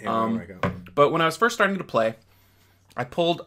But when I was first starting to play, I pulled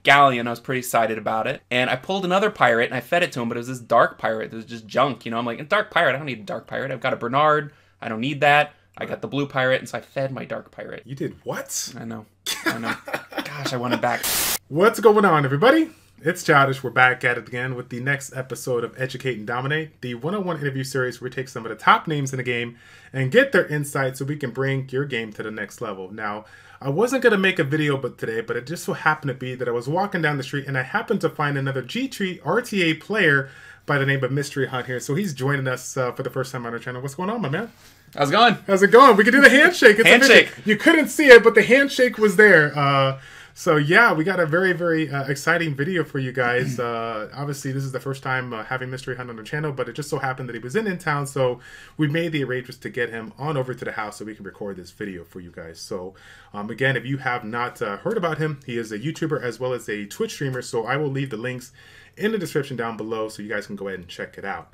Galleon. I was pretty excited about it. And I pulled another pirate, and I fed it to him, but it was this dark pirate that was just junk. You know, I'm like, a dark pirate? I don't need a dark pirate. I've got a Bernard. I don't need that. I got the blue pirate, and so I fed my dark pirate. You did what? I know. Gosh, I want it back. What's going on, everybody? It's Childish. We're back at it again with the next episode of Educate and Dominate, the one-on-one interview series where we take some of the top names in the game and get their insights so we can bring your game to the next level. Now, I wasn't going to make a video today, but it just so happened to be that I was walking down the street and I happened to find another G3 RTA player by the name of Mysteryhunt here. So he's joining us for the first time on our channel. What's going on, my man? How's it going? How's it going? We can do the handshake. It's handshake. You couldn't see it, but the handshake was there. So yeah, we got a very, very exciting video for you guys. Obviously, this is the first time having Mysteryhunt on the channel, but it just so happened that he was in town, so we made the arrangements to get him on over to the house so we can record this video for you guys. So again, if you have not heard about him, he is a YouTuber as well as a Twitch streamer, so I will leave the links in the description down below so you guys can go ahead and check it out.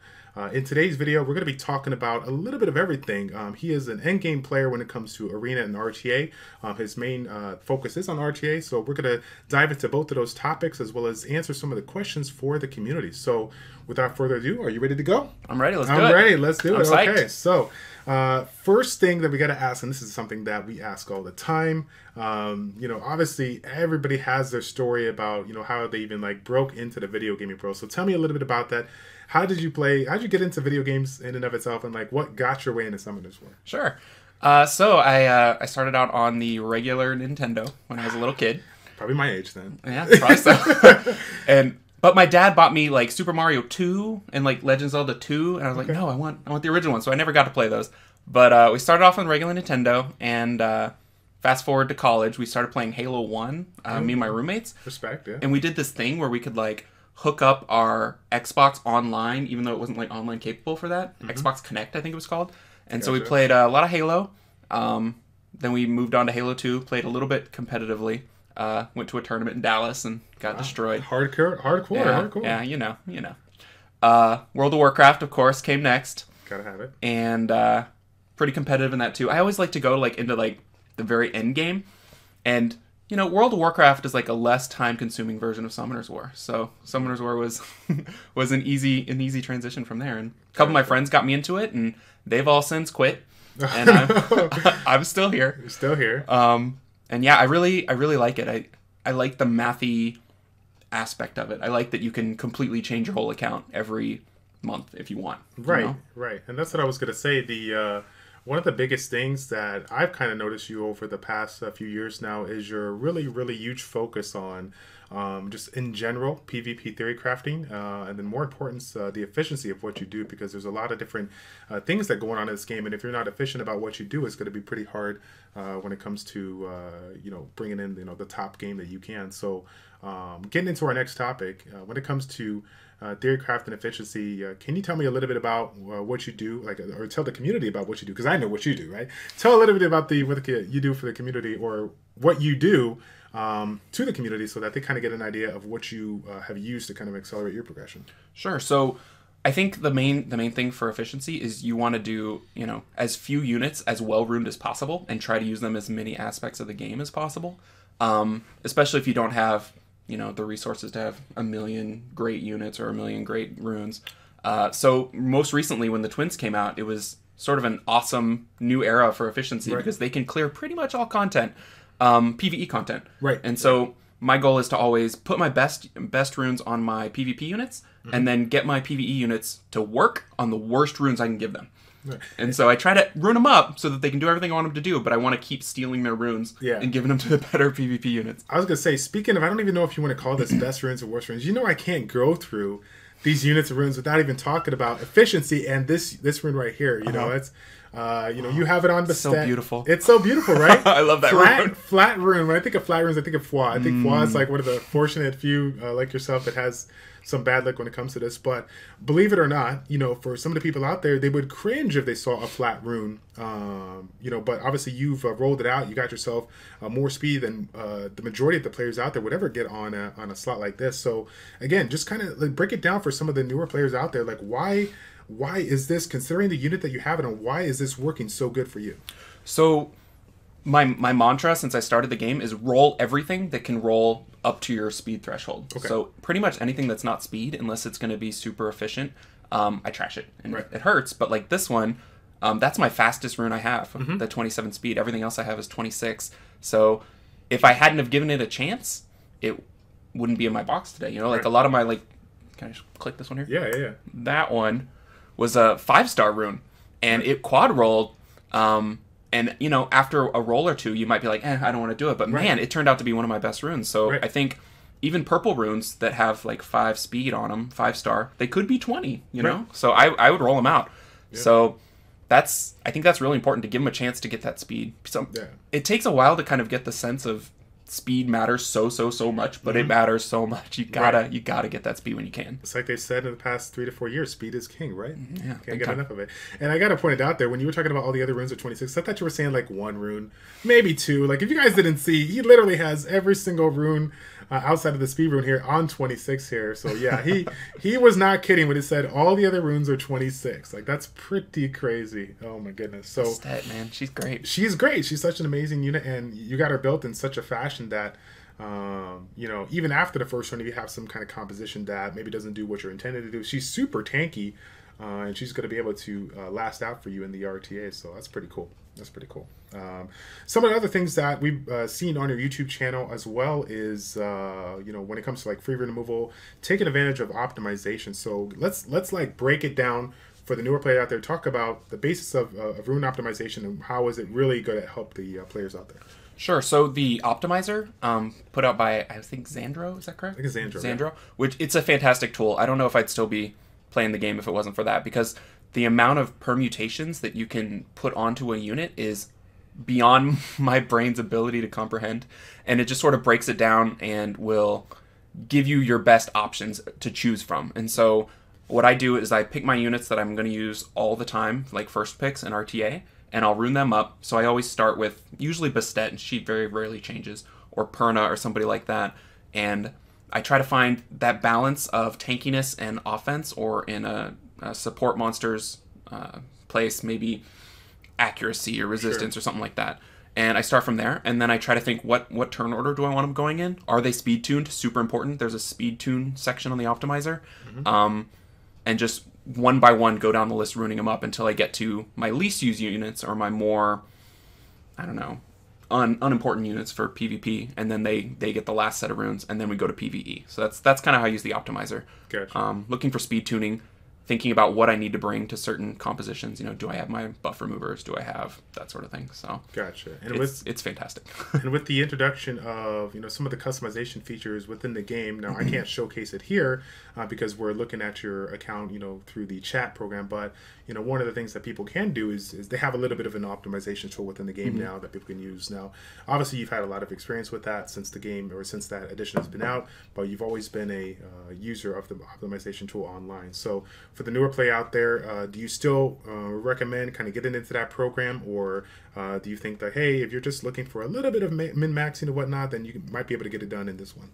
In today's video, we're going to be talking about a little bit of everything. He is an endgame player when it comes to Arena and RTA. His main focus is on RTA, so we're going to dive into both of those topics as well as answer some of the questions for the community. So without further ado, are you ready to go? I'm ready. Let's do it. I'm ready. Let's do it. Psyched. Okay, so first thing that we got to ask, and this is something that we ask all the time. You know, obviously everybody has their story about, you know, how they even like broke into the video gaming pro. So tell me a little bit about that. How did you play? How did you get into video games in and of itself, and like what got your way into Summoners War? Sure. So I started out on the regular Nintendo when I was a little kid. Probably my age then. Yeah, probably so. But my dad bought me like Super Mario 2 and like Legend of Zelda 2, and I was like, no, I want the original one. So I never got to play those. But we started off on regular Nintendo, and fast forward to college, we started playing Halo 1. Me and my roommates. Respect, yeah. And we did this thing where we could like hook up our Xbox online, even though it wasn't like online capable for that. Xbox Connect, I think it was called. And so we played a lot of Halo. Then we moved on to Halo 2, played a little bit competitively. Went to a tournament in Dallas and got destroyed. Hardcore. Yeah, you know. World of Warcraft, of course, came next. Gotta have it. And pretty competitive in that too. I always like to go like into like the very end game. And you know, World of Warcraft is like a less time-consuming version of Summoners War. So Summoners War was was an easy transition from there. And a couple of my friends got me into it, and they've all since quit. And I'm still here. You're still here. And yeah, I really like it. I like the mathy aspect of it. I like that you can completely change your whole account every month if you want. Right, you know? right. And that's what I was gonna say. The one of the biggest things that I've kind of noticed you over the past few years now is your really, really huge focus on just in general PvP theory crafting, and then more important, the efficiency of what you do, because there's a lot of different things that go on in this game, and if you're not efficient about what you do, it's going to be pretty hard when it comes to you know, bringing in, you know, the top game that you can. So getting into our next topic, when it comes to theory craft and efficiency, can you tell me a little bit about what you do, like, or tell the community about what you do? Because I know what you do, right? Tell a little bit about what you do for the community, or what you do to the community, so that they kind of get an idea of what you have used to kind of accelerate your progression. Sure. So I think the main thing for efficiency is you want to do, you know, as few units as well ruined as possible, and try to use them as many aspects of the game as possible. Especially if you don't have, you know, the resources to have a million great units or a million great runes. So most recently when the twins came out, it was sort of an awesome new era for efficiency, because they can clear pretty much all content, PvE content. Right. And so my goal is to always put my best runes on my PvP units, and then get my PvE units to work on the worst runes I can give them. Right. And so I try to rune them up so that they can do everything I want them to do, but I want to keep stealing their runes and giving them to the better PvP units. I was going to say, speaking of, I don't even know if you want to call this best runes or worst runes. You know, I can't go through these units of runes without even talking about efficiency and this rune right here. You know, it's you know, you have it on the so beautiful. It's so beautiful, right? I love that rune. Flat rune. When I think of flat runes, I think of Foi. I think Foi is like one of the fortunate few like yourself that has some bad luck when it comes to this. But believe it or not, you know, for some of the people out there, they would cringe if they saw a flat rune. You know, but obviously you've rolled it out. You got yourself more speed than the majority of the players out there would ever get on a slot like this. So again, just kind of like break it down for some of the newer players out there. Like why is this, considering the unit that you have it on, why is this working so good for you? So my mantra since I started the game is roll everything that can roll up to your speed threshold. Okay. So pretty much anything that's not speed, unless it's going to be super efficient, I trash it. And it hurts, but like this one, that's my fastest rune I have, the 27 speed. Everything else I have is 26. So if I hadn't have given it a chance, it wouldn't be in my box today. You know, like a lot of my, like, can I just click this one here? Yeah. That one was a 5-star rune, and it quad rolled. And, you know, after a roll or two, you might be like, I don't want to do it. But, man, it turned out to be one of my best runes. So I think even purple runes that have, like, 5 speed on them, 5-star, they could be 20, you know? So I would roll them out. Yeah. So I think that's really important, to give them a chance to get that speed. So it takes a while to kind of get the sense of speed matters so much, but it matters so much. You gotta get that speed when you can. It's like they've said in the past 3 to 4 years, speed is king, right? Yeah, can't get enough of it. And I gotta point it out there, when you were talking about all the other runes of 26, I thought you were saying like 1 rune, maybe 2. Like, if you guys didn't see, he literally has every single rune outside of the speed rune here on 26 here. So yeah, he was not kidding when he said all the other runes are 26. Like, that's pretty crazy. Oh my goodness. So Stat, man, she's great. She's great. She's such an amazing unit, and you got her built in such a fashion that you know, even after the first run, if you have some kind of composition that maybe doesn't do what you're intended to do, she's super tanky, and she's going to be able to last out for you in the RTA. So that's pretty cool. That's pretty cool. Some of the other things that we've seen on your YouTube channel as well is, you know, when it comes to like free rune removal, taking advantage of optimization. So let's like break it down for the newer player out there. Talk about the basis of rune optimization and how is it really going to help the players out there. Sure. So the optimizer, put out by, I think, Xandro, is that correct? I think it's Xandro. Xandro, which it's a fantastic tool. I don't know if I'd still be playing the game if it wasn't for that, because the amount of permutations that you can put onto a unit is beyond my brain's ability to comprehend, and it just sort of breaks it down and will give you your best options to choose from. And so what I do is I pick my units that I'm going to use all the time, like first picks and RTA, and I'll rune them up. So I always start with usually Bastet, and she very rarely changes, or Perna or somebody like that, and I try to find that balance of tankiness and offense, or in a support monster's place, maybe accuracy or resistance or something like that. And I start from there, and then I try to think, what turn order do I want them going in? Are they speed tuned? Super important. There's a speed tune section on the optimizer. And just one by one go down the list, ruining them up until I get to my least used units, or my more, I don't know, unimportant units for PvP, and then they get the last set of runes, and then we go to PvE. So that's kind of how I use the optimizer. Gotcha. Looking for speed tuning, thinking about what I need to bring to certain compositions. You know, do I have my buff removers? Do I have that sort of thing? So gotcha. And it's fantastic. And with the introduction of, you know, some of the customization features within the game, now I can't showcase it here because we're looking at your account, you know, through the chat program. But you know, one of the things that people can do is they have a little bit of an optimization tool within the game now that people can use. Now, obviously, you've had a lot of experience with that since the game, or since that edition has been out, but you've always been a user of the optimization tool online. So for the newer player out there, do you still recommend kind of getting into that program, or do you think that, hey, if you're just looking for a little bit of min-maxing and whatnot, then you might be able to get it done in this one?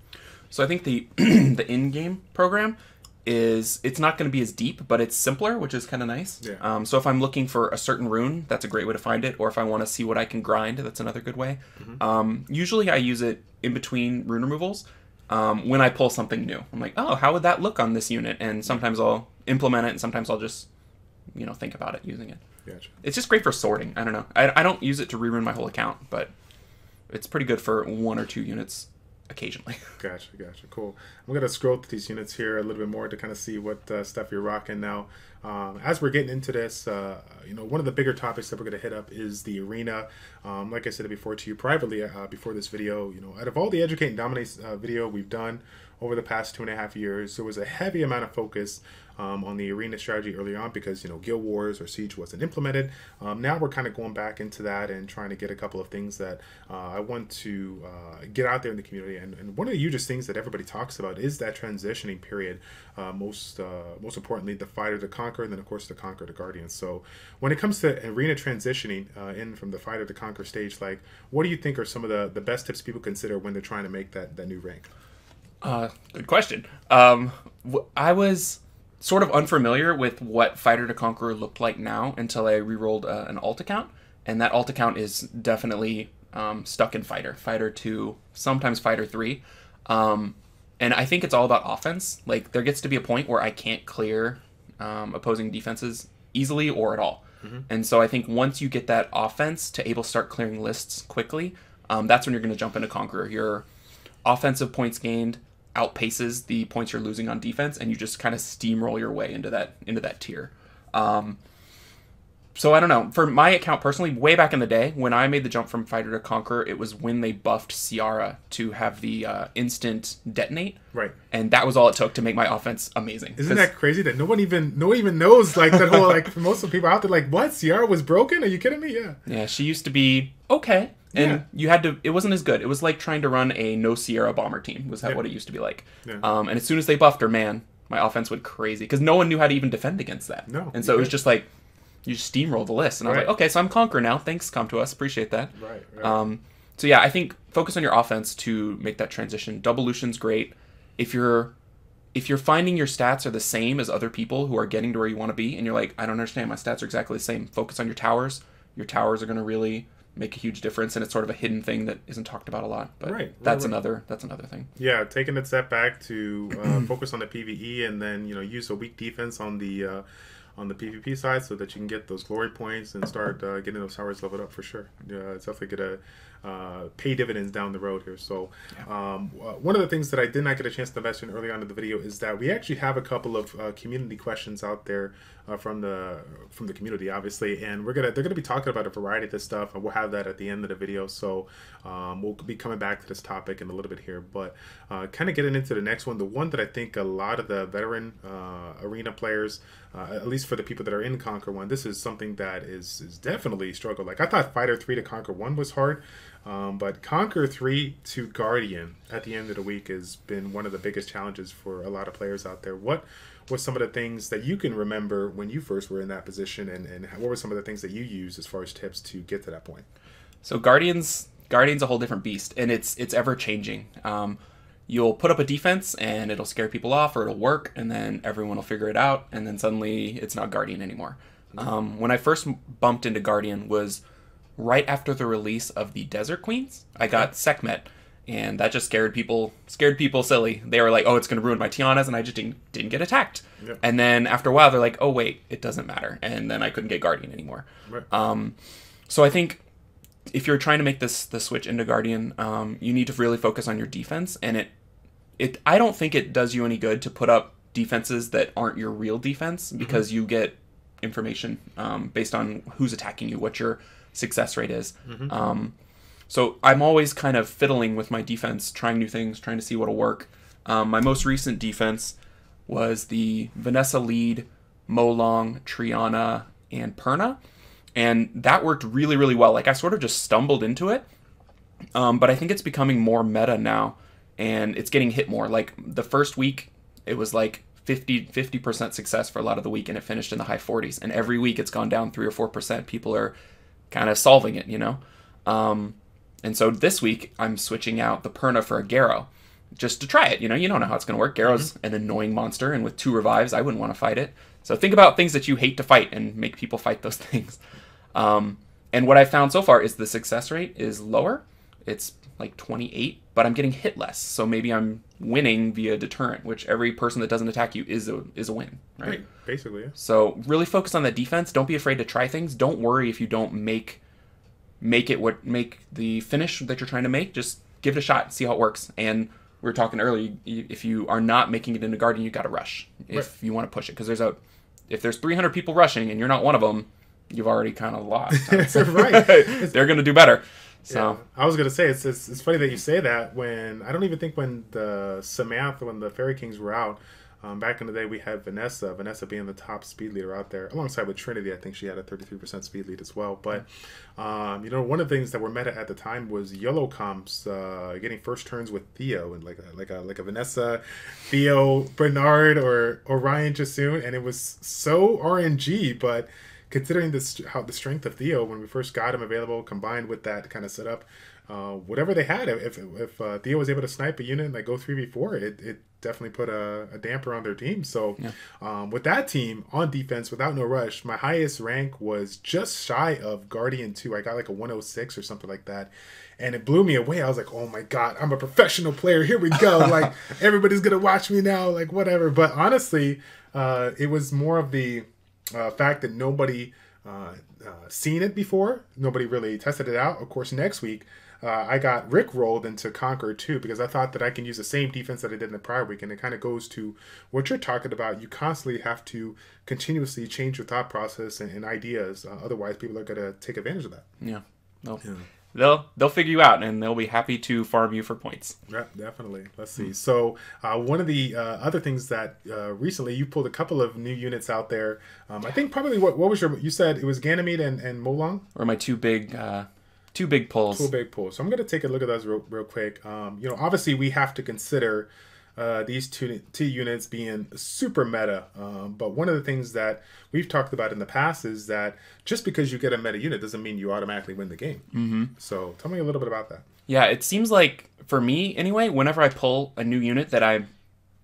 So I think the the in-game program it's not going to be as deep, but it's simpler, which is kind of nice. Yeah. So if I'm looking for a certain rune, that's a great way to find it. Or if I want to see what I can grind, that's another good way. Usually I use it in between rune removals when I pull something new. I'm like, oh, how would that look on this unit? And sometimes I'll implement it, and sometimes I'll just, you know, think about it using it. Gotcha. It's just great for sorting. I don't know. I don't use it to rerun my whole account, but it's pretty good for 1 or 2 units occasionally. Gotcha. Cool. I'm gonna scroll through these units here a little bit more to kind of see what stuff you're rocking now. As we're getting into this, you know, one of the bigger topics that we're gonna hit up is the arena. Like I said before to you privately before this video, you know, out of all the Educate and Dominate video we've done over the past 2.5 years, there was a heavy amount of focus on the arena strategy early on because, you know, Guild Wars or Siege wasn't implemented. Now we're kind of going back into that and trying to get a couple of things that I want to get out there in the community. And one of the hugest things that everybody talks about is that transitioning period. Most importantly, the fighter to conquer, and then of course the conquer to guardian. So when it comes to arena transitioning in from the fighter to conquer stage, like, what do you think are some of the best tips people consider when they're trying to make that new rank? Good question. I was sort of unfamiliar with what Fighter to Conqueror looked like now until I rerolled an alt account, and that alt account is definitely stuck in Fighter 2, sometimes Fighter 3. And I think it's all about offense. Like, there gets to be a point where I can't clear opposing defenses easily or at all. And so I think once you get that offense to able to start clearing lists quickly, that's when you're going to jump into Conqueror. Your offensive points gained outpaces the points you're losing on defense, and you just kind of steamroll your way into that tier. So I don't know. For my account personally, way back in the day, when I made the jump from Fighter to Conqueror, it was when they buffed Ciara to have the instant detonate. Right. And that was all it took to make my offense amazing. Isn't that crazy that no one even knows, like, that whole, like, for most of the people out there, like, what? Ciara was broken? Are you kidding me? Yeah. Yeah, she used to be okay. And you had to, it wasn't as good. It was like trying to run a no Ciara bomber team, was what it used to be like. Yeah. And as soon as they buffed her, man, my offense went crazy. Because no one knew how to even defend against that. No. And so it was just like, you just steamroll the list. And I was like, okay, so I'm Conqueror now. Thanks, come to us. Appreciate that. Right. So yeah, I think focus on your offense to make that transition. Devolution's great. If you're finding your stats are the same as other people who are getting to where you want to be, and you're like, I don't understand, my stats are exactly the same. Focus on your towers. Your towers are going to really make a huge difference, and it's sort of a hidden thing that isn't talked about a lot. But that's another thing. Yeah, taking a step back to focus on the PvE, and then use a weak defense on the PvP side, so that you can get those glory points and start getting those towers leveled up for sure. Yeah, it's definitely gonna pay dividends down the road here. So one of the things that I did not get a chance to invest in early on in the video is that we actually have a couple of community questions out there from the community, obviously, and they're gonna be talking about a variety of this stuff, and we'll have that at the end of the video. So we'll be coming back to this topic in a little bit here, but kind of getting into the next one, the one that I think a lot of the veteran arena players, at least for the people that are in Conquer 1, this is something that is definitely a struggle. Like, I thought Fighter 3 to Conquer 1 was hard, but Conquer 3 to Guardian at the end of the week has been one of the biggest challenges for a lot of players out there. What were some of the things that you can remember when you first were in that position, and what were some of the things that you used as far as tips to get to that point? So Guardian's a whole different beast, and it's ever changing. You'll put up a defense and it'll scare people off, or it'll work, and then everyone will figure it out, and then suddenly it's not Guardian anymore. When I first bumped into Guardian was right after the release of the Desert Queens. I got Sekhmet, and that just scared people silly. They were like, oh, it's going to ruin my Tianas, and I just didn't get attacked. Yep. And then after a while, they're like, oh, wait, it doesn't matter. And then I couldn't get Guardian anymore. Right. So I think if you're trying to make the switch into Guardian, you need to really focus on your defense. And I don't think it does you any good to put up defenses that aren't your real defense, because you get information based on who's attacking you, what your success rate is. So I'm always kind of fiddling with my defense, trying new things, trying to see what'll work. My most recent defense was the Vanessa lead, Molong, Triana, and Perna. And that worked really, really well. Like, I sort of just stumbled into it. But I think it's becoming more meta now, and it's getting hit more. Like, the first week, it was like 50% success for a lot of the week, and it finished in the high 40s. And every week it's gone down 3 or 4%. People are kind of solving it, And so this week, I'm switching out the Perna for a Garo, just to try it. You don't know how it's going to work. Garo's an annoying monster, and with 2 revives, I wouldn't want to fight it. So think about things that you hate to fight and make people fight those things. And what I found so far is the success rate is lower. It's like 28, but I'm getting hit less. So maybe I'm winning via deterrent, which every person that doesn't attack you is a win, right? Basically, yeah. So really focus on that defense. Don't be afraid to try things. Don't worry if you don't make the finish that you're trying to make. Just give it a shot, see how it works. And we were talking earlier, if you are not making it into Guardian, you got to rush if you want to push it, because if there's 300 people rushing and you're not one of them, you've already kind of lost. Right. They're going to do better. So yeah. I was going to say, it's funny that you say that. I don't even think when the Fairy Kings were out, back in the day, we had Vanessa being the top speed leader out there, alongside with Trinity. I think she had a 33% speed lead as well. But one of the things that were meta at the time was yellow comps getting first turns with Theo, and like a Vanessa, Theo, Bernard, or Orion Jasoon, and it was so RNG, but considering this how the strength of Theo when we first got him available, combined with that kind of setup, whatever they had, if Theo was able to snipe a unit and like go 3v4, it definitely put a damper on their team. So with that team on defense without no rush, my highest rank was just shy of Guardian 2. I got like a 106 or something like that. And it blew me away. I was like, oh my God, I'm a professional player. Here we go. Like, everybody's going to watch me now, like whatever. But honestly, it was more of the fact that nobody seen it before. Nobody really tested it out. Of course, next week, I got rickrolled into Conqueror 2 because I thought that I can use the same defense that I did in the prior week. And it kind of goes to what you're talking about. You constantly have to continuously change your thought process and ideas. Otherwise, people are going to take advantage of that. Yeah. Nope. Yeah. They'll figure you out, and they'll be happy to farm you for points. Yeah, definitely. Let's see. So one of the other things that recently you pulled a couple of new units out there. I think probably what was you said it was Ganymede and Molong? Or my two big pulls. Two big pulls. So I'm going to take a look at those real quick. Obviously we have to consider these two units being super meta. But one of the things that we've talked about in the past is that just because you get a meta unit doesn't mean you automatically win the game. Mm-hmm. So tell me a little bit about that. Yeah, it seems like, for me anyway, whenever I pull a new unit that I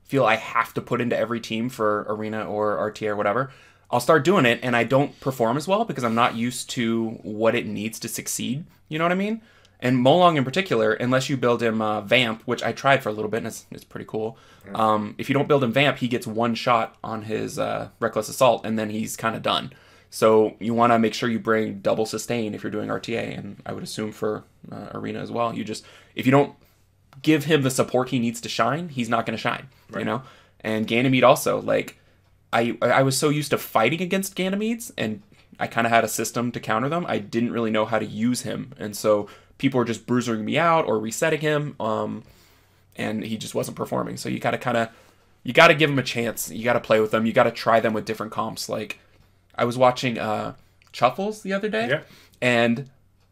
feel I have to put into every team for Arena or RTA or whatever, I'll start doing it, and I don't perform as well because I'm not used to what it needs to succeed. You know what I mean? And Molong in particular, unless you build him Vamp, which I tried for a little bit, and it's pretty cool. If you don't build him Vamp, he gets one shot on his Reckless Assault, and then he's kind of done. So you want to make sure you bring double sustain if you're doing RTA, and I would assume for Arena as well. If you don't give him the support he needs to shine, he's not going to shine, right. You know? And Ganymede also, like, I was so used to fighting against Ganymedes, and I kind of had a system to counter them. I didn't really know how to use him, and so people were just bruising me out or resetting him, and he just wasn't performing. So you got to give him a chance. You got to play with them. You got to try them with different comps. Like, I was watching Chuffles the other day, and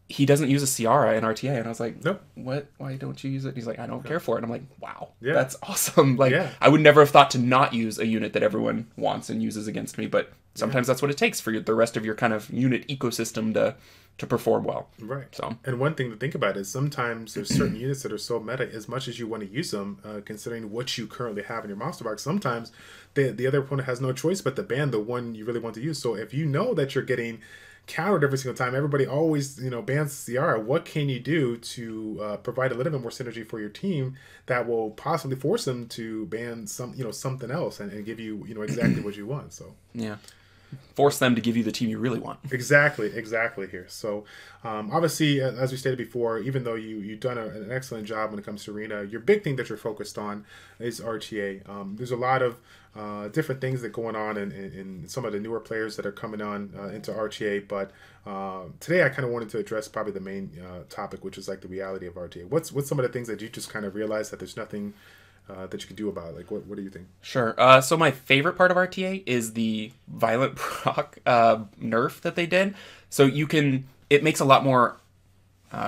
he doesn't use a Ciara in RTA, and I was like, nope. What? Why don't you use it? And he's like, I don't care for it. And I'm like, wow, that's awesome. Like, I would never have thought to not use a unit that everyone wants and uses against me, but sometimes that's what it takes for the rest of your kind of unit ecosystem to perform well. Right. So, and one thing to think about is sometimes there's certain units that are so meta, as much as you want to use them, considering what you currently have in your monster box, sometimes the other opponent has no choice but to ban the one you really want to use. So if you know that you're getting countered every single time, everybody always bans Ciara, what can you do to provide a little bit more synergy for your team that will possibly force them to ban something else and give you exactly what you want? So force them to give you the team you really want. Exactly here. So obviously, as we stated before, even though you've done an excellent job when it comes to Arena, your big thing that you're focused on is RTA. There's a lot of different things that going on in some of the newer players that are coming on into RTA, but today I kind of wanted to address probably the main topic, which is like the reality of RTA. What's some of the things that you just kind of realize that there's nothing that you can do about it? Like, what do you think? Sure. So my favorite part of RTA is the violent proc nerf that they did. So it makes a lot more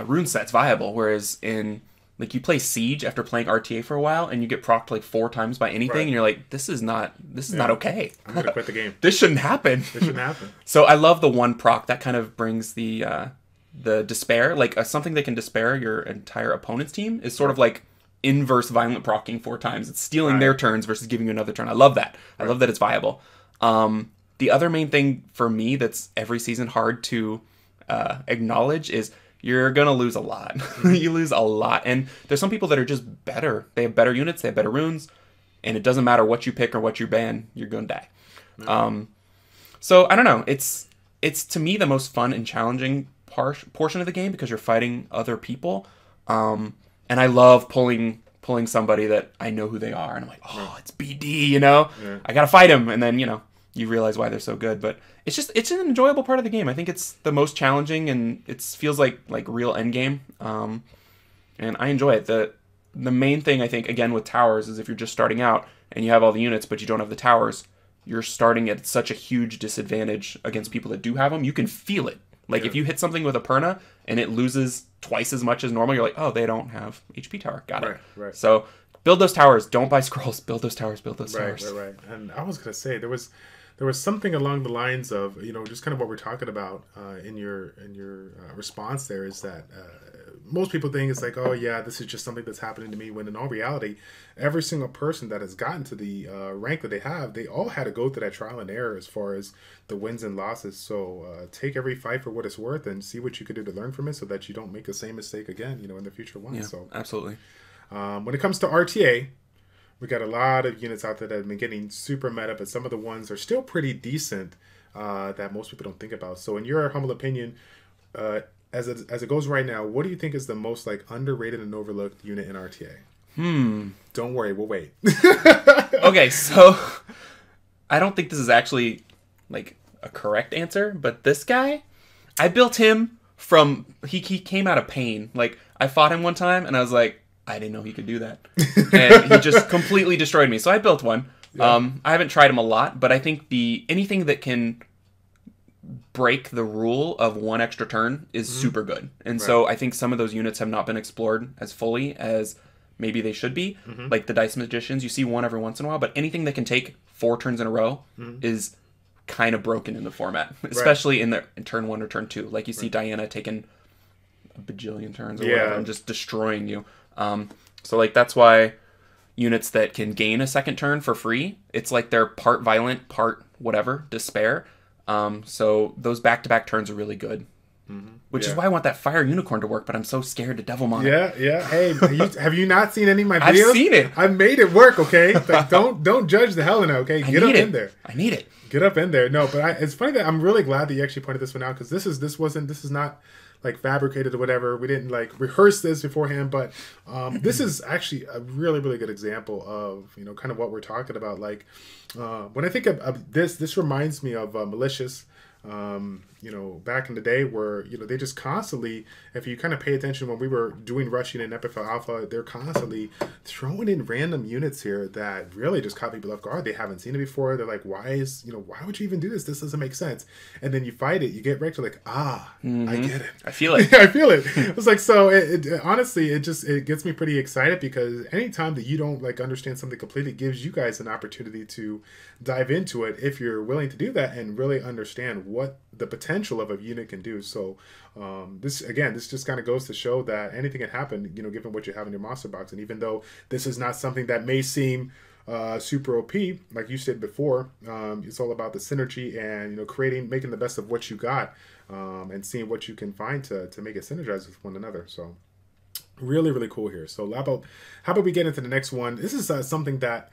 rune sets viable, whereas in, like, you play Siege after playing RTA for a while, and you get procced like 4 times by anything, and you're like, this is not okay. I'm gonna quit the game. This shouldn't happen. So I love the one proc that kind of brings the despair, like something that can despair your entire opponent's team is sort of like inverse violent procking 4 times. It's stealing their turns versus giving you another turn. I love that. I love that it's viable. The other main thing for me that's every season hard to acknowledge is you're going to lose a lot. You lose a lot. And there's some people that are just better. They have better units. They have better runes. And it doesn't matter what you pick or what you ban. You're going to die. So I don't know. It's to me the most fun and challenging portion of the game because you're fighting other people. And I love pulling somebody that I know who they are. And I'm like, oh, it's BD, I got to fight him. And then, you realize why they're so good. But it's an enjoyable part of the game. I think it's the most challenging, and it feels like real endgame. And I enjoy it. The main thing, I think, again, with towers is if you're just starting out and you have all the units, but you don't have the towers, you're starting at such a huge disadvantage against people that do have them. You can feel it. Like, if you hit something with a Perna and it loses twice as much as normal, you're like, oh, they don't have HP tower. Got it. Right. So build those towers. Don't buy scrolls. Build those towers. Right. And I was going to say, there's there was something along the lines of, just kind of what we're talking about in your response there, is that most people think it's like, oh yeah, this is just something that's happening to me, when in all reality, every single person that has gotten to the rank that they have, they all had to go through that trial and error as far as the wins and losses. So take every fight for what it's worth and see what you can do to learn from it, so that you don't make the same mistake again, in the future ones. Yeah, so absolutely. When it comes to RTA, we got a lot of units out there that have been getting super meta, but some of the ones are still pretty decent that most people don't think about. So in your humble opinion, as it goes right now, what do you think is the most underrated and overlooked unit in RTA? Don't worry, we'll wait. Okay, so I don't think this is actually a correct answer, but this guy, I built him from he came out of pain. I fought him one time and I was like, I didn't know he could do that, and he just completely destroyed me. So I built one. Yeah. I haven't tried him a lot, but I think anything that can break the rule of one extra turn is super good. And so I think some of those units have not been explored as fully as maybe they should be. Like the Dice Magicians, you see one every once in a while, but anything that can take 4 turns in a row is kind of broken in the format, especially in turn 1 or turn 2. Like you see Diana taking a bajillion turns or whatever and just destroying you. So that's why units that can gain a second turn for free, it's like they're part violent, part whatever, despair. So those back-to-back turns are really good. Which is why I want that Fire Unicorn to work, but I'm so scared to Devilmon it. Yeah. Hey, have you not seen any of my videos? I've seen it. I've made it work, okay? Don't judge the hell in it, okay? Get up in there. I need it. Get up in there. No, but it's funny that I'm really glad that you actually pointed this one out, because this is not fabricated or whatever. We didn't rehearse this beforehand, but this is actually a really, really good example of kind of what we're talking about. When I think of this reminds me of Malicious. Back in the day, where they just constantly, if you kind of pay attention when we were doing rushing in Epifel Alpha, they're constantly throwing in random units here that really just caught people off guard. They haven't seen it before. They're like, why would you even do this? This doesn't make sense. And then you fight it, you get wrecked. You're like, I get it. I feel it. I feel it. It's like, so it honestly, it gets me pretty excited, because anytime that you don't understand something completely, gives you guys an opportunity to dive into it if you're willing to do that and really understand what the potential of a unit can do. So this just kind of goes to show that anything can happen, given what you have in your monster box. And even though this is not something that may seem super OP, like you said before, it's all about the synergy and making the best of what you got, and seeing what you can find to make it synergize with one another. So really, really cool here. So how about we get into the next one? This is something that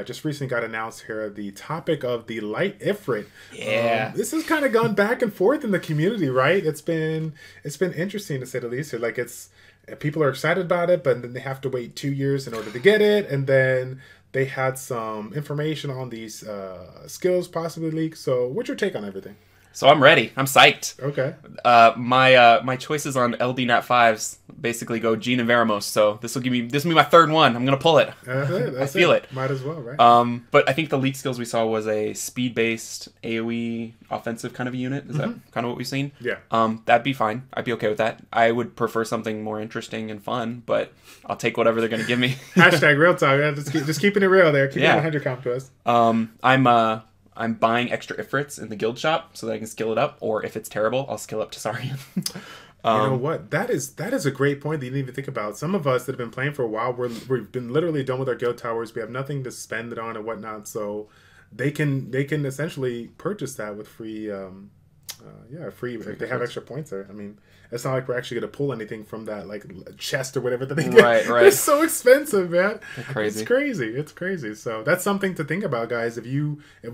just recently got announced here, the topic of the light Ifrit. Yeah. This has kind of gone back and forth in the community, right? It's been interesting, to say the least. People are excited about it, but then they have to wait 2 years in order to get it, and then they had some information on these skills possibly leaked. So what's your take on everything? So I'm ready. I'm psyched. Okay. My choices on LD Nat 5s basically go Jean and Veramos. So this will be my third one. I'm gonna pull it. I feel it. Might as well, right? But I think the leak skills we saw was a speed-based AOE offensive kind of a unit. Is that kind of what we've seen? Yeah. That'd be fine. I'd be okay with that. I would prefer something more interesting and fun, but I'll take whatever they're gonna give me. Hashtag real talk. Just keeping it real there. Keeping it 100 comp to us. I'm buying extra Ifrits in the guild shop so that I can skill it up, or if it's terrible, I'll skill up to Saurian. You know what? That is a great point that you didn't even think about. Some of us that have been playing for a while, we've been literally done with our guild towers. We have nothing to spend it on and whatnot, so they can essentially purchase that with free. Free if they have extra points there. I mean, it's not like we're actually going to pull anything from that chest or whatever that they get. Right. It's so expensive, man. Crazy. It's crazy. So that's something to think about, guys. If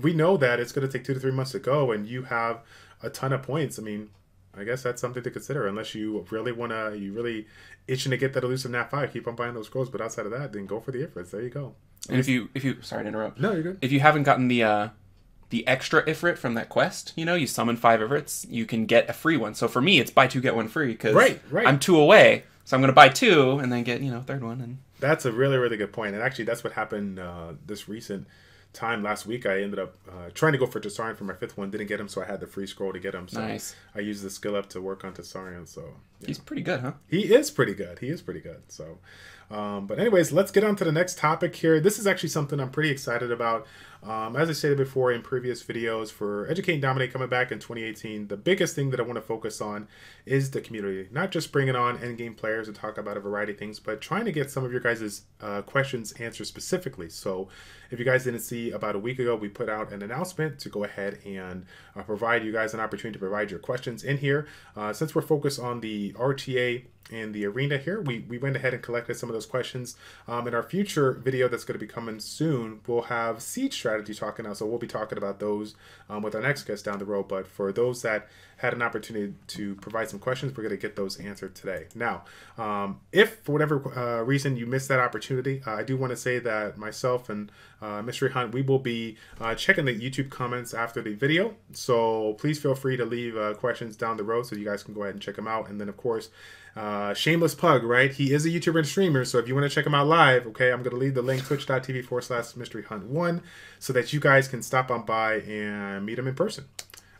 we know that it's going to take 2 to 3 months to go, and you have a ton of points, I mean, I guess that's something to consider. Unless you really itching to get that elusive Nat 5, keep on buying those scrolls. But outside of that, then go for the Ifrits. There you go. And if you sorry to interrupt. No, you're good. If you haven't gotten the extra Ifrit from that quest, you summon 5 Ifrits, you can get a free one. So for me, it's buy 2 get 1 free, because I'm 2 away, so I'm going to buy 2 and then get third one. And that's a really, really good point. And actually, that's what happened this recent time last week, I ended up trying to go for Tessarian for my 5th one. Didn't get him, so I had the free scroll to get him. So nice. I used the skill up to work on Tessarian. So yeah. He's pretty good, huh? He is pretty good. He is pretty good. So, but anyways, let's get on to the next topic here. This is actually something I'm pretty excited about. As I stated before in previous videos, for Educate and Dominate coming back in 2018, the biggest thing that I want to focus on is the community. Not just bringing on endgame players to talk about a variety of things, but trying to get some of your guys' questions answered specifically. So if you guys didn't see, about a week ago, we put out an announcement to go ahead and provide you guys an opportunity to provide your questions in here. Since we're focused on the RTA and the arena here, we went ahead and collected some of those questions. In our future video that's going to be coming soon, we'll have siege strategy talking now, so we'll be talking about those with our next guest down the road. But for those that had an opportunity to provide some questions, we're going to get those answered today. Now, if for whatever reason you missed that opportunity, I do want to say that myself and Mysteryhunt, we will be checking the YouTube comments after the video, so please feel free to leave questions down the road so you guys can go ahead and check them out. And then, of course, shameless plug, right? He is a YouTuber and streamer, so if you want to check him out live, okay, I'm going to leave the link, twitch.tv/mysteryhunt1, so that you guys can stop on by and meet him in person.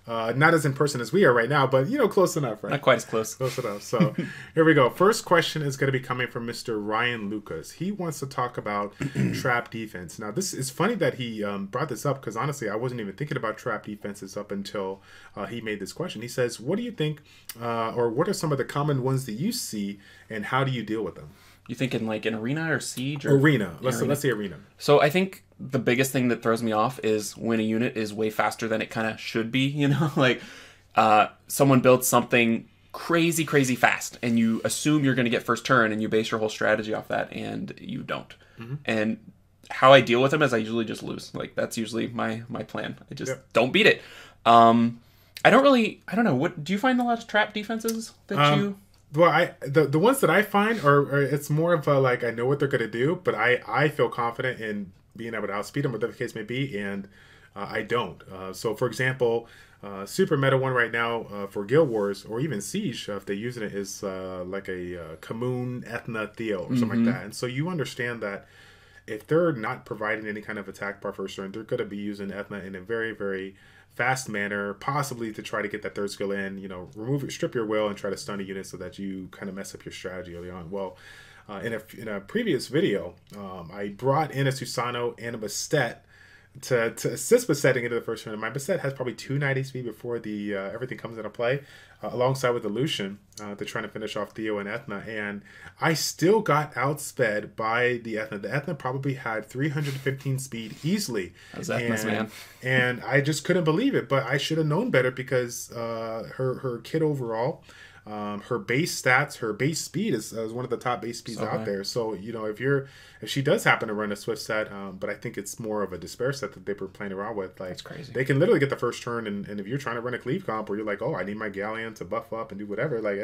Not as in person as we are right now, but, you know, close enough, right? Not quite as close. Close enough. So here we go. First question is going to be coming from Mr. Ryan Lucas. He wants to talk about trap defense. Now, this is funny that he brought this up, because honestly, I wasn't even thinking about trap defenses up until he made this question. He says, what do you think, or what are some of the common ones that you see, and how do you deal with them? You thinking like an arena or siege? Or arena. Let's say arena. So I think the biggest thing that throws me off is when a unit is way faster than it kind of should be, you know? Like someone builds something crazy fast, and you assume you're going to get first turn, and you base your whole strategy off that, and you don't. And how I deal with them is I usually just lose. Like, that's usually my plan. I just don't beat it. I don't know. What do you find a lot of trap defenses that you... Well, the ones that I find are it's more of a, like, I know what they're going to do, but I feel confident in being able to outspeed them, whatever the case may be, and I don't. So, for example, super meta one right now for Guild Wars, or even Siege, if they're using it, is like a Commune Ethna Theo or something like that. And so you understand that if they're not providing any kind of attack bar first turn, they're going to be using Ethna in a very, very fast manner, possibly to try to get that third skill in, you know, strip your will and try to stun a unit so that you kind of mess up your strategy early on. Well, in a previous video, I brought in a Susano and a Bastet to assist Bastet into the first turn. My Bastet has probably 290 speed before the everything comes into play, alongside with the Lucian. They're trying to finish off Theo and Ethna, and I still got outsped by the Ethna. The Ethna probably had 315 speed easily. That was Ethna's, man. And I just couldn't believe it, but I should have known better, because her kit overall, her base stats, her base speed is one of the top base speeds out there. So, you know, if she does happen to run a Swift set, but I think it's more of a Despair set that they were playing around with. Like, that's crazy. They can literally get the first turn, and if you're trying to run a Cleave comp where you're like, oh, I need my Galleon to buff up and do whatever, like,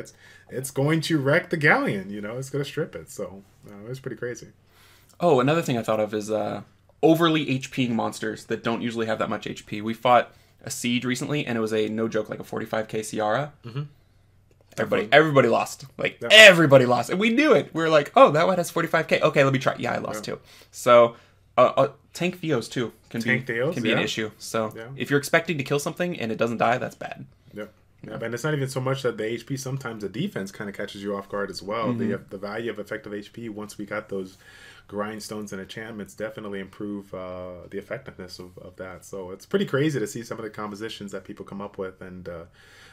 it's going to wreck the Galleon, you know, it's going to strip it. So it's pretty crazy. Oh, another thing I thought of is overly HPing monsters that don't usually have that much HP. We fought a Siege recently, and it was a, no joke, like a 45k Ciara. Everybody lost. Like, everybody lost. And we knew it. We were like, oh, that one has 45k. Okay, let me try. Yeah, I lost too. So, tank Theos too can be an issue. So, if you're expecting to kill something and it doesn't die, that's bad. Yep. Yeah, and it's not even so much that the HP, sometimes the defense kind of catches you off guard as well. The value of effective HP, once we got those grindstones and enchantments, definitely improve the effectiveness of that. So it's pretty crazy to see some of the compositions that people come up with. And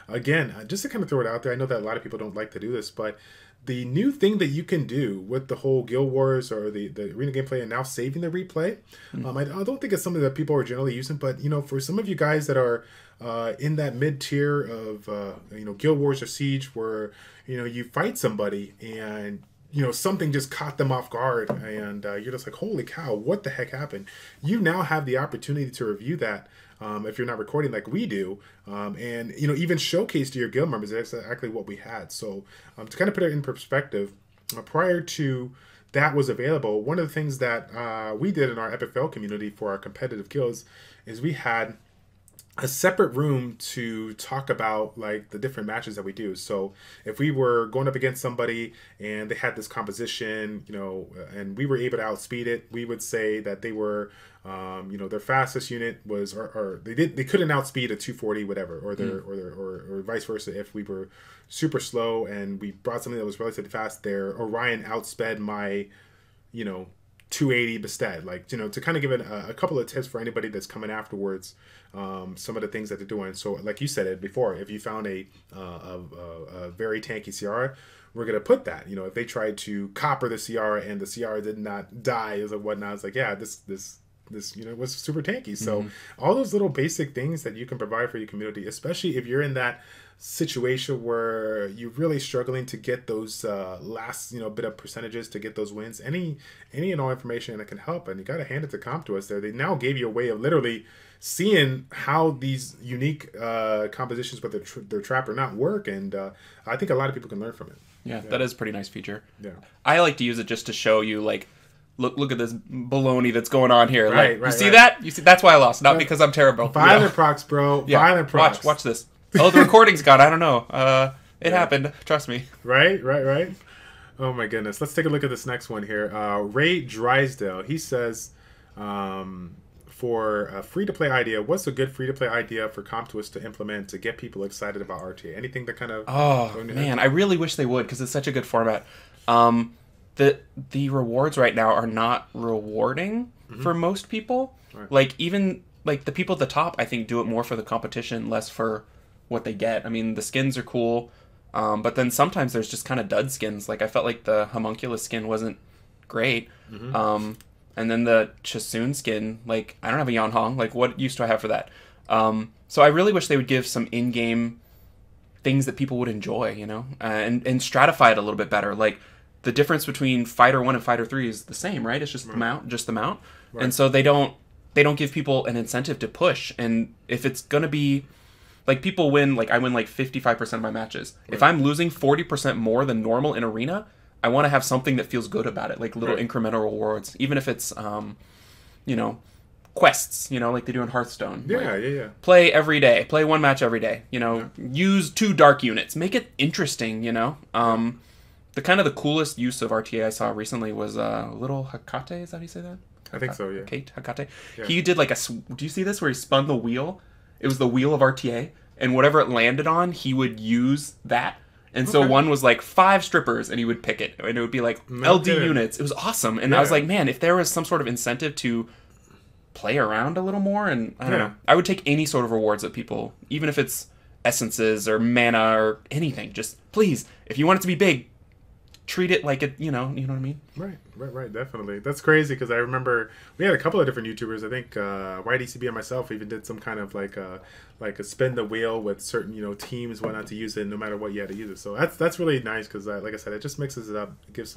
again, just to kind of throw it out there, I know that a lot of people don't like to do this, but the new thing that you can do with the whole Guild Wars or the arena gameplay, and now saving the replay, I don't think it's something that people are generally using, but, you know, for some of you guys that are in that mid tier of you know, Guild Wars or Siege, where, you know, you fight somebody and, you know, something just caught them off guard, and you're just like, holy cow, what the heck happened? You now have the opportunity to review that, if you're not recording like we do, and, you know, even showcase to your guild members that's exactly what we had. So to kind of put it in perspective, prior to that was available, one of the things that we did in our Epic Fail community for our competitive guilds is we had a separate room to talk about like the different matches that we do. So if we were going up against somebody and they had this composition, you know, and we were able to outspeed it, we would say that they were, you know, their fastest unit was, or they couldn't outspeed a 240 whatever, or or vice versa. If we were super slow and we brought something that was relatively fast, their Orion outsped my, you know, 280 Bastet, like, you know, to kind of give it a couple of tips for anybody that's coming afterwards, some of the things that they're doing. So like you said it before, if you found a very tanky CR, we're going to put that, you know, if they tried to copper the CR and the CR did not die or whatnot, it's like, yeah, this, you know, was super tanky. So all those little basic things that you can provide for your community, especially if you're in that situation where you're really struggling to get those last, you know, bit of percentages to get those wins, any and all information that can help. And you got to hand it to Comp to us there. They now gave you a way of literally seeing how these unique compositions, whether they're trapped or not, work. And I think a lot of people can learn from it. Yeah, that is a pretty nice feature. Yeah, I like to use it just to show you, like, look at this baloney that's going on here. Right, like, you see that? You see, that's why I lost, not because I'm terrible. Violent procs, bro. Yeah. Violent procs. Watch this. Oh, the recording's gone. I don't know. It happened. Trust me. Right. Oh my goodness. Let's take a look at this next one here. Ray Drysdale. He says, for a free-to-play idea, what's a good free-to-play idea for Comptoist to implement to get people excited about RTA? Anything that kind of... Oh, man. I really wish they would, because it's such a good format. The rewards right now are not rewarding for most people. Right. Like, even... Like, the people at the top, I think, do it more for the competition, less for what they get. I mean, the skins are cool, but then sometimes there's just kind of dud skins. Like, I felt like the homunculus skin wasn't great. And then the Chasun skin, like, I don't have a Yanhong. Like, what use do I have for that? So I really wish they would give some in-game things that people would enjoy, you know? And stratify it a little bit better. Like, the difference between Fighter 1 and Fighter 3 is the same, right? It's just the mount, Right. And so they don't give people an incentive to push. And if it's going to be, like, people win, like, I win, like, 55% of my matches. Right. If I'm losing 40% more than normal in Arena, I want to have something that feels good about it, like little incremental rewards. Even if it's, you know, quests, you know, like they do in Hearthstone. Yeah, like, play every day. Play one match every day. You know, use 2 dark units. Make it interesting, you know. The kind of the coolest use of RTA I saw recently was Little Hakate. Is that how you say that? I think so, yeah. Kate Hakate. Yeah. He did like do you see this where he spun the wheel? It was the wheel of RTA, and whatever it landed on, he would use that. And so one was like 5 strippers, and he would pick it, and it would be like LD units. It was awesome, and I was like, man, if there was some sort of incentive to play around a little more, and I don't know, I would take any sort of rewards that people, even if it's essences or mana or anything, just please, if you want it to be big, treat it like it, you know what I mean? Right, definitely. That's crazy, because I remember we had a couple of different YouTubers. I think YDCB and myself even did some kind of like a spin the wheel with certain, you know, teams went on to use it no matter what you had to use it. So that's really nice, because like I said, it just mixes it up, gives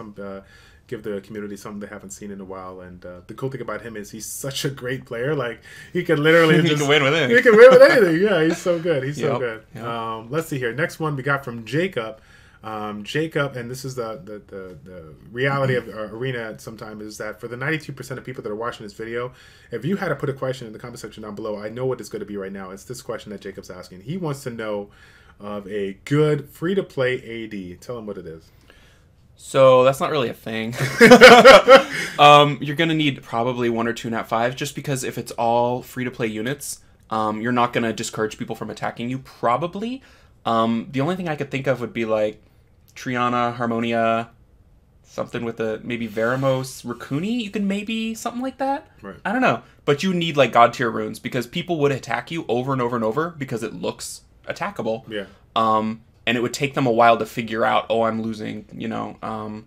give the community something they haven't seen in a while. And the cool thing about him is he's such a great player. Like, he can literally he can win with anything. He can win with anything. Yeah, he's so good. He's so good. Yep. Let's see here. Next one we got from Jacob. Jacob, and this is the reality of Arena sometimes, is that for the 92% of people that are watching this video, if you had to put a question in the comment section down below, I know what it's going to be right now. It's this question that Jacob's asking. He wants to know of a good free-to-play AD. Tell him what it is. So that's not really a thing. You're going to need probably 1 or 2 Nat 5s, just because if it's all free-to-play units, you're not going to discourage people from attacking you, probably. The only thing I could think of would be like Triana, Harmonia, something with maybe Veramos, Raccooni. You can maybe something like that. Right. I don't know. But you need like God tier runes, because people would attack you over and over and over because it looks attackable. Yeah. And it would take them a while to figure out, oh, I'm losing, you know.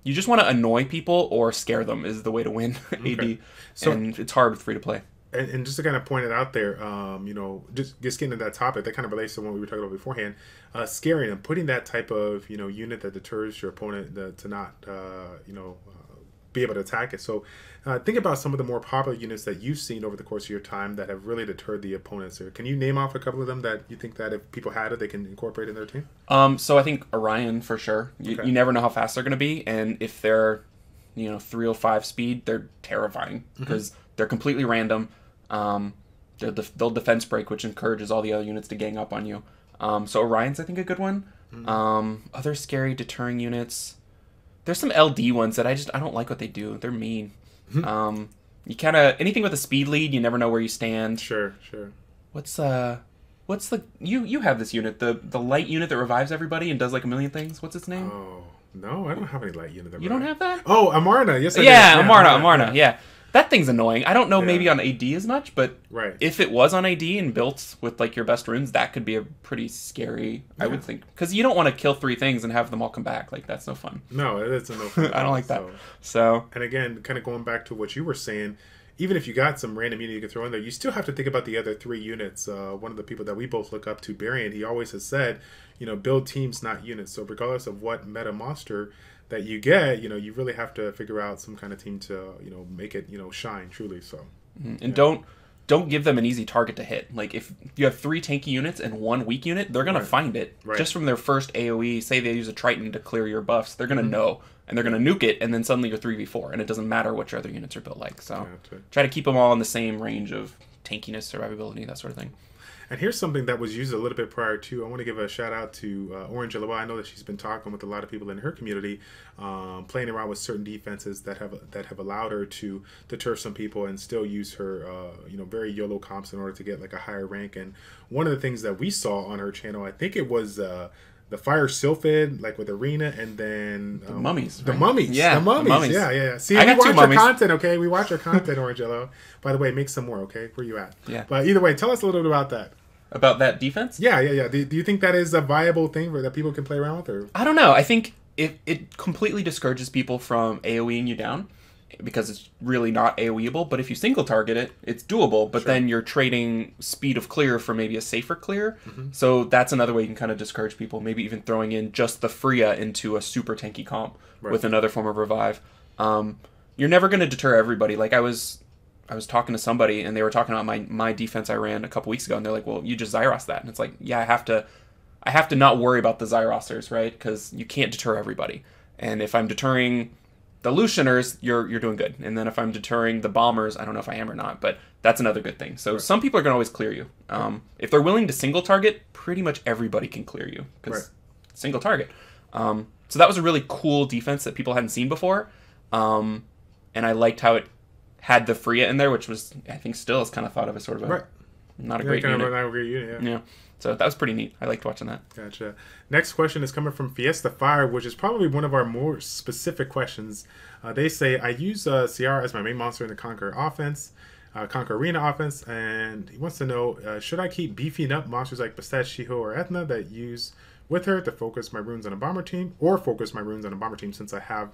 You just want to annoy people or scare them is the way to win AD. So, and it's hard with free to play. And just to kind of point it out there, you know, just getting to that topic, that kind of relates to what we were talking about beforehand, scaring them, putting that type of, you know, unit that deters your opponent to not, you know, be able to attack it. So think about some of the more popular units that you've seen over the course of your time that have really deterred the opponents. Can you name off a couple of them that you think that if people had it, they can incorporate in their team? So I think Orion, for sure. You never know how fast they're going to be. And if they're, you know, 305 speed, they're terrifying because they're completely random. they'll defense break, which encourages all the other units to gang up on you. So Orion's, I think, a good one. Other scary deterring units. There's some LD ones that I don't like what they do. They're mean. You kind of anything with a speed lead, you never know where you stand. Sure. What's the you have this unit, the light unit that revives everybody and does like a million things. What's its name? Oh no, I don't have any light unit. You don't have that? Oh, Amarna. Yes, I do. Amarna. Yeah. That thing's annoying. I don't know maybe on AD as much, but if it was on AD and built with like your best runes, that could be a pretty scary, I would think. Because you don't want to kill 3 things and have them all come back. Like, that's no fun. No, it's no fun. I don't like that. So. And again, kind of going back to what you were saying, even if you got some random unit you could throw in there, you still have to think about the other 3 units. One of the people that we both look up to, Barian, he always has said, build teams, not units. So regardless of what meta monster that you get, you really have to figure out some kind of team to, make it, shine truly. So, and don't give them an easy target to hit. Like if you have 3 tanky units and 1 weak unit, they're gonna find it just from their first AOE. Say they use a Triton to clear your buffs, they're gonna know, and they're gonna nuke it, and then suddenly you're 3v4, and it doesn't matter what your other units are built like. So try to keep them all in the same range of tankiness, survivability, that sort of thing. And here's something that was used a little bit prior to. I want to give a shout out to Orange Yellow. I know that she's been talking with a lot of people in her community, playing around with certain defenses that have allowed her to deter some people and still use her, very YOLO comps in order to get like a higher rank. And one of the things that we saw on her channel, I think it was the Fire Sylphid, like with Arena, and then the mummies. The mummies. Yeah, the mummies. Yeah. See, we watch our content, okay? We watch our content, Orange Yellow. By the way, make some more, okay? Where you at? Yeah. But either way, tell us a little bit about that. About that defense? Yeah. Do you think that is a viable thing that people can play around with? Or? I don't know. I think it completely discourages people from AoEing you down because it's really not AoEable. But if you single target it, it's doable. But then you're trading speed of clear for maybe a safer clear. So that's another way you can kind of discourage people. Maybe even throwing in just the Freya into a super tanky comp with another form of revive. You're never going to deter everybody. Like I was talking to somebody and they were talking about my defense I ran a couple weeks ago, and they're like, well, you just Zyros that. And it's like, yeah, I have to not worry about the Zyrosers, right? Because you can't deter everybody. And if I'm deterring the Lucianers, you're doing good. And then if I'm deterring the Bombers, I don't know if I am or not, but that's another good thing. So some people are going to always clear you. If they're willing to single target, pretty much everybody can clear you because single target. So that was a really cool defense that people hadn't seen before. And I liked how it had the Freya in there, which was, I think, still is kind of thought of as sort of not a great unit. Yeah. So that was pretty neat. I liked watching that. Gotcha. Next question is coming from Fiesta Fire, which is probably one of our more specific questions. They say, I use Ciara as my main monster in the Conquer Arena offense, and he wants to know, should I keep beefing up monsters like Bastet, Shiho, or Ethna that use with her to focus my runes on a bomber team, or focus my runes on a bomber team since I have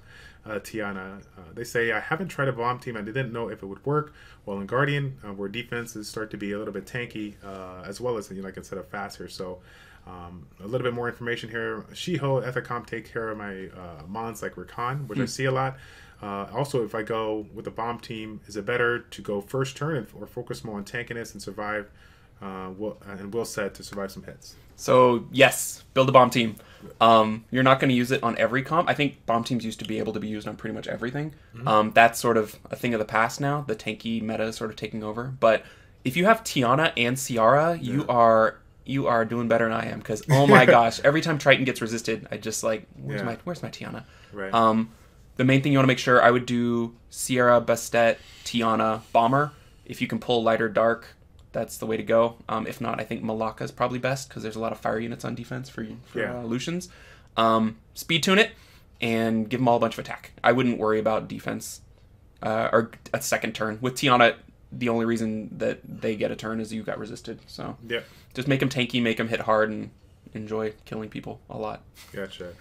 Tiana? They say, I haven't tried a bomb team. I didn't know if it would work. Well, in Guardian, where defenses start to be a little bit tanky, as well as, like, instead of faster. So a little bit more information here. Shiho, Ethacomp take care of my mons like Rakan, which I see a lot. Also, if I go with a bomb team, is it better to go first turn or focus more on tankiness and survive, will set to survive some hits? So yes, build a bomb team. You're not going to use it on every comp. I think bomb teams used to be able to be used on pretty much everything. That's sort of a thing of the past now. The tanky meta is sort of taking over. But if you have Tiana and Ciara, you are doing better than I am. Because oh my gosh, every time Triton gets resisted, I just like, where's my Tiana? Right. The main thing you want to make sure, I would do Ciara, Bastet, Tiana, Bomber. If you can pull light or dark, that's the way to go. If not, I think Malaka is probably best because there's a lot of fire units on defense for Lucians. Speed tune it and give them all a bunch of attack. I wouldn't worry about defense or a second turn. With Tiana, the only reason that they get a turn is you got resisted. So just make them tanky, make them hit hard, and enjoy killing people a lot. Gotcha.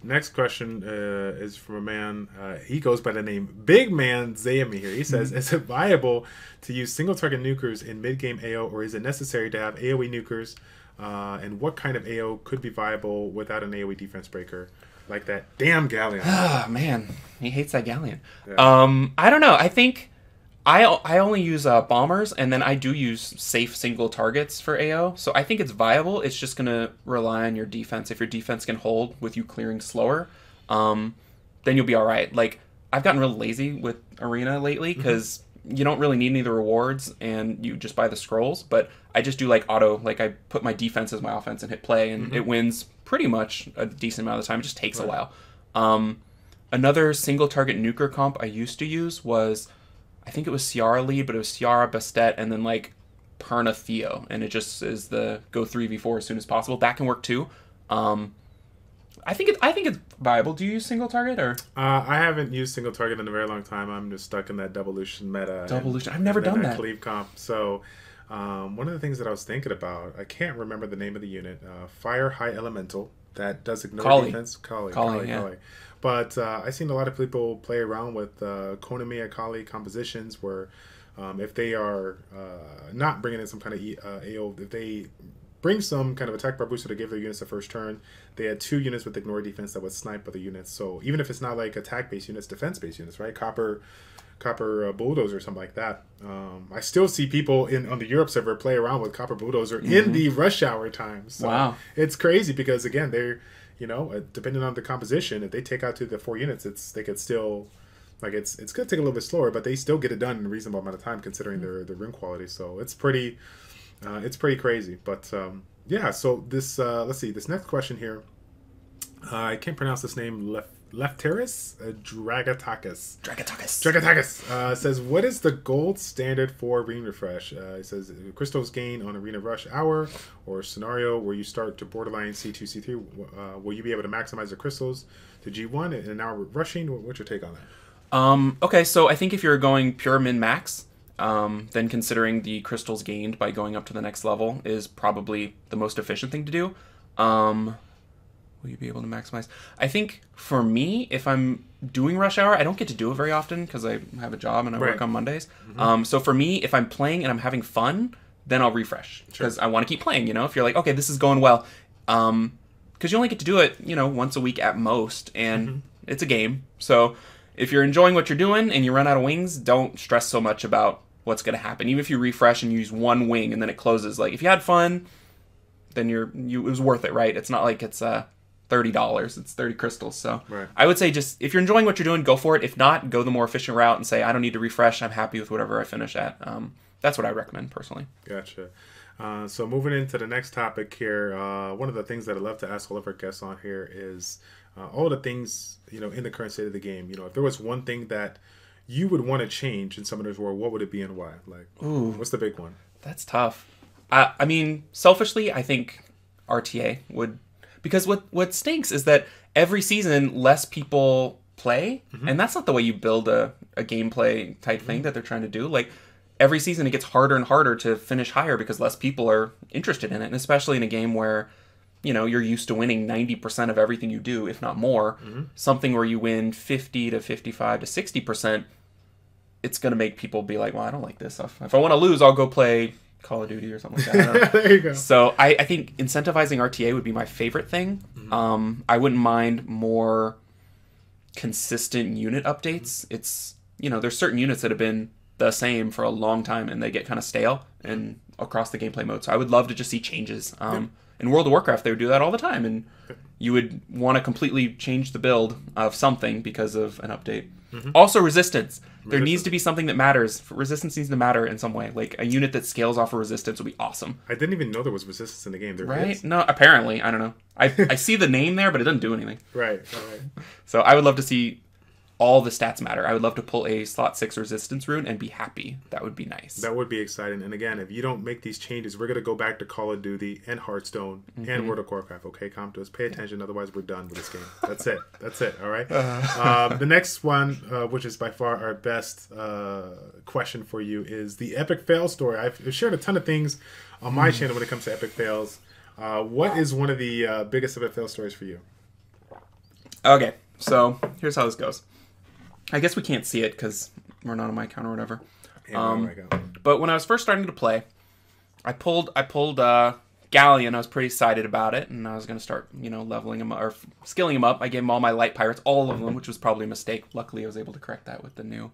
Next question is from a man. He goes by the name Big Man Zayami here. He says, is it viable to use single target nukers in mid-game AO, or is it necessary to have AoE nukers? And what kind of AO could be viable without an AoE defense breaker? Like that damn Galleon. Oh, man. He hates that Galleon. Yeah. I don't know. I think I only use bombers, and then I do use safe single targets for AO. So I think it's viable. It's just going to rely on your defense. If your defense can hold with you clearing slower, then you'll be all right. Like, I've gotten real lazy with Arena lately because you don't really need any of the rewards, and you just buy the scrolls. But I just do like auto, like I put my defense as my offense and hit play, and it wins pretty much a decent amount of the time. It just takes a while. Another single target nuker comp I used to use was, I think it was Ciara lead, but it was Ciara, Bastet, and then like Perna Theo, and it just is the go 3v4 as soon as possible. That can work too. I think it's viable. Do you use single target or? I haven't used single target in a very long time. I'm just stuck in that Devolution meta. Devolution. I've never done that. Cleave comp. So one of the things that I was thinking about, I can't remember the name of the unit. Fire High Elemental that does ignore defense. Kali. But I've seen a lot of people play around with Konamiya Kali compositions where if they are not bringing in some kind of AO, if they bring some kind of attack bar booster to give their units the first turn, they had 2 units with ignore defense that would snipe other units. So even if it's not like attack-based units, defense-based units, right? Copper Bulldozer or something like that. I still see people on the Europe server play around with Copper Bulldozer in the rush hour times. So wow. It's crazy because, again, they're, depending on the composition, if they take out to the 4 units, they could still, like, it's going to take a little bit slower, but they still get it done in a reasonable amount of time considering their ring quality. So it's pretty crazy. But, yeah, so this, let's see, this next question here, I can't pronounce this name, Lefteris Dragatakis says, what is the gold standard for Arena Refresh? It says crystals gain on Arena Rush Hour or scenario where you start to borderline C2, C3. Will you be able to maximize the crystals to G1 in an hour rushing? What's your take on that? Okay, so I think if you're going pure min-max, then considering the crystals gained by going up to the next level is probably the most efficient thing to do. Will you be able to maximize? I think for me, if I'm doing rush hour, I don't get to do it very often because I have a job and I work on Mondays. So for me, if I'm playing and I'm having fun, then I'll refresh because I want to keep playing. If you're like, okay, this is going well, because you only get to do it, once a week at most, and it's a game. So if you're enjoying what you're doing and you run out of wings, don't stress so much about what's going to happen. Even if you refresh and you use 1 wing and then it closes, like if you had fun, then it was worth it, right? It's not like it's $30. It's 30 crystals. So I would say just if you're enjoying what you're doing, go for it. If not, go the more efficient route and say, I don't need to refresh. I'm happy with whatever I finish at. That's what I recommend personally. Gotcha. So moving into the next topic here, one of the things that I love to ask all of our guests on here is all the things, in the current state of the game. If there was one thing that you would want to change in Summoner's War, what would it be and why? Like, what's the big one? That's tough. I mean, selfishly, I think RTA would. Because what stinks is that every season less people play, and that's not the way you build a gameplay type thing that they're trying to do. Like every season it gets harder and harder to finish higher because less people are interested in it, and especially in a game where you're used to winning 90% of everything you do, if not more. Something where you win 50 to 55 to 60%, it's going to make people be like, well, I don't like this. If I want to lose, I'll go play Call of Duty or something like that. I don't know. There you go. So I think incentivizing RTA would be my favorite thing. I wouldn't mind more consistent unit updates. It's there's certain units that have been the same for a long time and they get kind of stale and across the gameplay mode. So I would love to just see changes. In World of Warcraft they would do that all the time, and you would want to completely change the build of something because of an update. Also resistance. There needs to be something that matters. Resistance needs to matter in some way. Like a unit that scales off of resistance would be awesome. I didn't even know there was resistance in the game. There right? is. No, apparently. I don't know. I see the name there, but it doesn't do anything. Right. So I would love to see all the stats matter. I would love to pull a slot 6 resistance rune and be happy. That would be nice. That would be exciting. And again, if you don't make these changes, we're going to go back to Call of Duty and Hearthstone and World of Warcraft. Okay, Comtos, pay attention. Otherwise, we're done with this game. That's it. That's it. All right. The next one, which is by far our best question for you, is the epic fail story. I've shared a ton of things on my channel when it comes to epic fails. What is one of the biggest epic fail stories for you? Okay, so here's how this goes. I guess we can't see it because we're not on my account or whatever. But when I was first starting to play, I pulled Galleon. I was pretty excited about it, and I was going to start, leveling him up, or skilling him up. I gave him all my light pirates, all of them, which was probably a mistake. Luckily, I was able to correct that with the new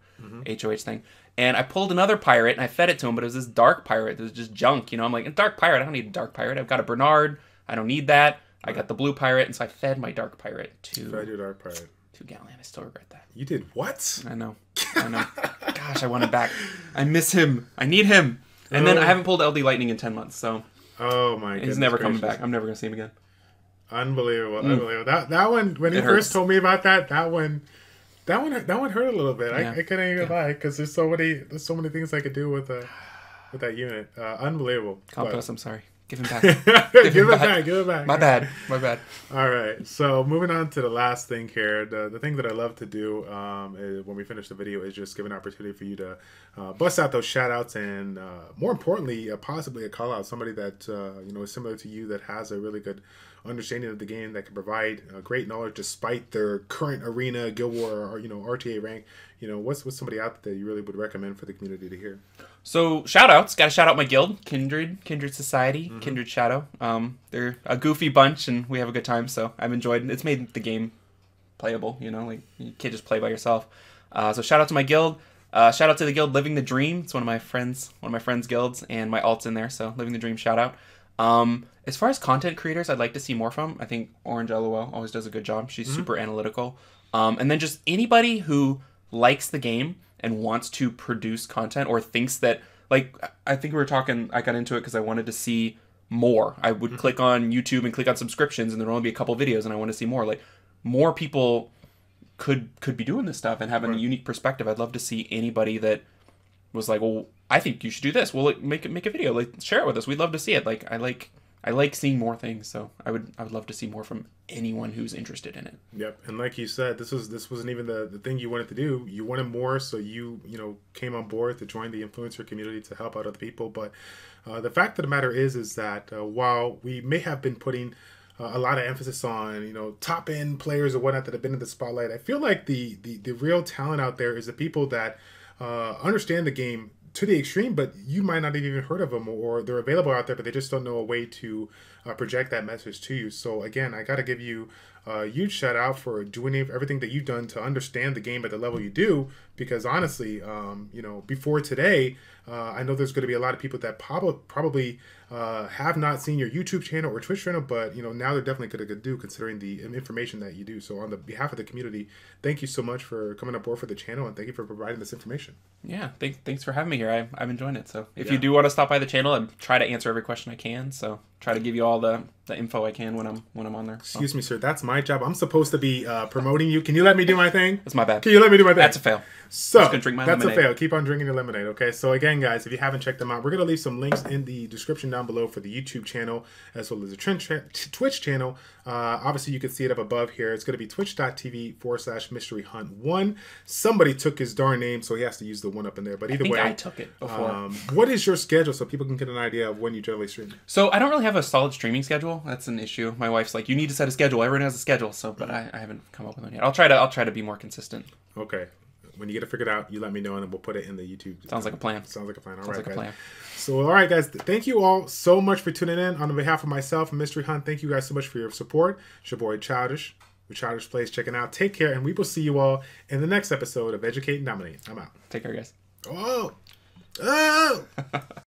HOH thing. And I pulled another pirate, and I fed it to him, but it was this dark pirate. It was just junk, I'm like, a dark pirate? I don't need a dark pirate. I've got a Bernard. I don't need that. I got the blue pirate, and so I fed my dark pirate to... Fed your dark pirate. to Galleon. I still regret that. You did what? I know. I know. Gosh, I want him back. I miss him. I need him. And then I haven't pulled LD Lightning in 10 months, so... Oh, my goodness. He's never coming back. I'm never going to see him again. Unbelievable. Unbelievable. That one, when he first told me about that one hurt a little bit. Yeah. I couldn't even lie, because there's so many things I could do with that unit. Unbelievable. Compost, I'm sorry. Give him back. Give it back. My bad. All right. So moving on to the last thing here. The thing that I love to do is when we finish the video is just give an opportunity for you to bust out those shout outs and more importantly, possibly a call out. Somebody that is similar to you that has a really good understanding of the game that can provide great knowledge despite their current arena, Guild War, or RTA rank. What's somebody out there that you really would recommend for the community to hear? So shout outs, gotta shout out my guild, Kindred Society, Kindred Shadow. They're a goofy bunch and we have a good time, so I've enjoyed it. It's made the game playable, like you can't just play by yourself. So shout out to my guild. Shout out to the guild Living the Dream. It's one of my friends' guilds, and my alt's in there, so Living the Dream shout out. As far as content creators I'd like to see more from, I think Orange LOL always does a good job. She's super analytical. And then just anybody who likes the game and wants to produce content or thinks that, like, I think we were talking, I got into it because I wanted to see more. I would click on YouTube and click on subscriptions and there'd only be a couple videos and I want to see more. Like, more people could be doing this stuff and having a unique perspective. I'd love to see anybody that was like, well, I think you should do this. Well, make a video. Like, share it with us. We'd love to see it. Like, I like seeing more things, so I would love to see more from anyone who's interested in it. Yep, and like you said, this wasn't even the thing you wanted to do. You wanted more, so you came on board to join the influencer community to help out other people. But the fact of the matter is that while we may have been putting a lot of emphasis on top end players or whatnot that have been in the spotlight, I feel like the real talent out there is the people that understand the game to the extreme, but you might not have even heard of them, or they're available out there, but they just don't know a way to project that message to you. So again, I got to give you a huge shout out for doing everything that you've done to understand the game at the level you do, because honestly, before today, I know there's going to be a lot of people that probably have not seen your YouTube channel or Twitch channel, but now they're definitely going to do, considering the information that you do. So on the behalf of the community, thank you so much for coming aboard for the channel, and thank you for providing this information. Yeah, thanks for having me here. I'm enjoying it. So if you do want to stop by the channel, I try to answer every question I can. So try to give you all the info I can when I'm on there. Excuse me, sir. That's my job. I'm supposed to be promoting you. Can you let me do my thing? That's my bad. Can you let me do my thing? That's a fail. So that's lemonade. A fail. Keep on drinking your lemonade. Okay. So again, guys, if you haven't checked them out, we're gonna leave some links in the description down below for the YouTube channel as well as the Twitch channel. Obviously, you can see it up above here. It's gonna be twitch.tv/mysteryhunt1. Somebody took his darn name, so he has to use the one up in there. But either way, I took it before. What is your schedule so people can get an idea of when you generally stream? So I don't really have a solid streaming schedule. That's an issue. My wife's like, you need to set a schedule. Everyone has a schedule. So, but I haven't come up with one yet. I'll try to be more consistent. Okay. When you get it figured out, you let me know, and then we'll put it in the YouTube. Sounds like a plan. Sounds like a plan. All right, guys. Plan. So, all right, guys. Thank you all so much for tuning in. On behalf of myself and Mystery Hunt, thank you guys so much for your support. It's your boy Childish with ChildishPlays checking out. Take care, and we will see you all in the next episode of Educate and Dominate. I'm out. Take care, guys. Oh!